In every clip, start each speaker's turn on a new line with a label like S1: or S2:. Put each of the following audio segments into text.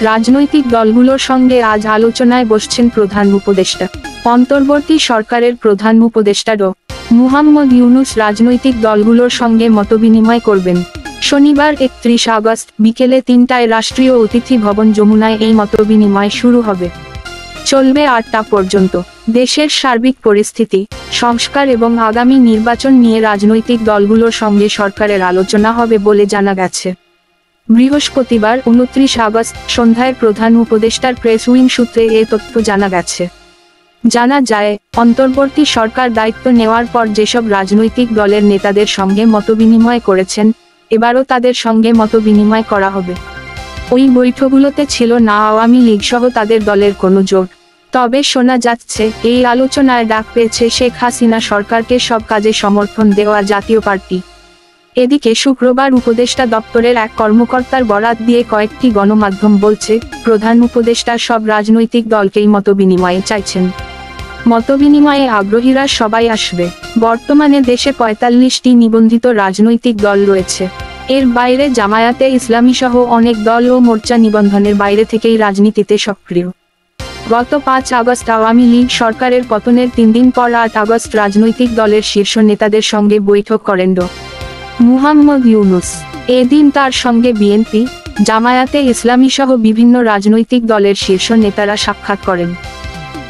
S1: রাজনৈতিক দলগুলোর সঙ্গে আজ আলোচনায় বসছেন প্রধান উপদেষ্টা। অন্তর্বর্তী সরকারের প্রধান উপদেষ্টা ড. মুহাম্মদ ইউনূস রাজনৈতিক দলগুলোর সঙ্গে মতবিনিময় করবেন। শনিবার 31 আগস্ট বিকেলে 3টায় রাষ্ট্রীয় অতিথি ভবন যমুনায় এই মতবিনিময় শুরু হবে। চলবে 8টা পর্যন্ত। দেশের সার্বিক পরিস্থিতি, সংস্কার এবং আগামী নির্বাচন নিয়ে রাজনৈতিক দলগুলোর সঙ্গে সরকারের আলোচনা হবে বলে জানা গেছে। বৃহস্পতিবার 29 আগস্ট সন্ধ্যায় প্রধান উপদেষ্টার প্রেস উইং সূত্রে এ তথ্য জানা গেছে। জানা যায়, অন্তর্বর্তী সরকার দায়িত্ব নেওয়ার পর যেসব রাজনৈতিক দলের নেতাদের সঙ্গে মতবিনিময় করেছেন, এবারও তাদের সঙ্গে মতবিনিময় করা হবে। ওই বৈঠকগুলোতে ছিল না আওয়ামী লীগ সহ তাদের দলের কোনো জোট। তবে শোনা যাচ্ছে, এই আলোচনায় ডাক পেয়েছে শেখ হাসিনা সরকারকে সব কাজে সমর্থন দেওয়া জাতীয় পার্টি। এদিকে শুক্রবার উপদেষ্টা দপ্তরের এক কর্মকর্তার বরাত দিয়ে কয়েকটি গণমাধ্যম বলছে, প্রধান উপদেষ্টা সব রাজনৈতিক দলকেই মতবিনিময়ে চাইছেন। মতবিনিময়ে আগ্রহীরা সবাই আসবে। বর্তমানে দেশে 45টি নিবন্ধিত রাজনৈতিক দল রয়েছে। এর বাইরে জামায়াতে ইসলামী সহ অনেক দল ও মোর্চা নিবন্ধনের বাইরে থেকেই রাজনীতিতে সক্রিয়। গত 5 আগস্ট আওয়ামী লীগ সরকারের পতনের 3 দিন পর 8 আগস্ট রাজনৈতিক দলের শীর্ষ নেতাদের সঙ্গে বৈঠক করেন ড. মুহাম্মদ ইউনূস। এদিন তার সঙ্গে বিএনপি, জামায়াতে ইসলামী সহ বিভিন্ন রাজনৈতিক দলের শীর্ষ নেতারা সাক্ষাৎ করেন।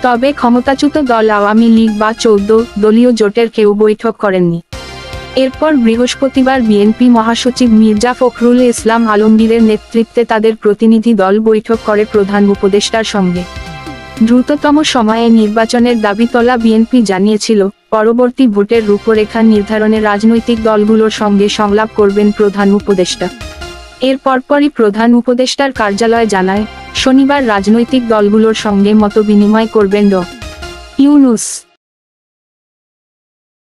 S1: তবে ক্ষমতাচ্যুত দল আওয়ামী লীগ বা 14 দলীয় জোটের কেউ বৈঠক করেননি। এরপর বৃহস্পতিবার বিএনপি মহাসচিব মির্জা ফখরুল ইসলাম আলমগীরের নেতৃত্বে তাদের প্রতিনিধি দল বৈঠক করে প্রধান উপদেষ্টার সঙ্গে। দ্রুততম সময়ে নির্বাচনের দাবি তোলা বিএনপি জানিয়েছিল, পরবর্তী ভোটের রূপরেখা নির্ধারণে রাজনৈতিক দলগুলোর সঙ্গে সংলাপ করবেন প্রধান উপদেষ্টা। এর পরপরই প্রধান উপদেষ্টার কার্যালয় জানায়, শনিবার রাজনৈতিক দলগুলোর সঙ্গে মতবিনিময় করবেন ড. ইউনূস।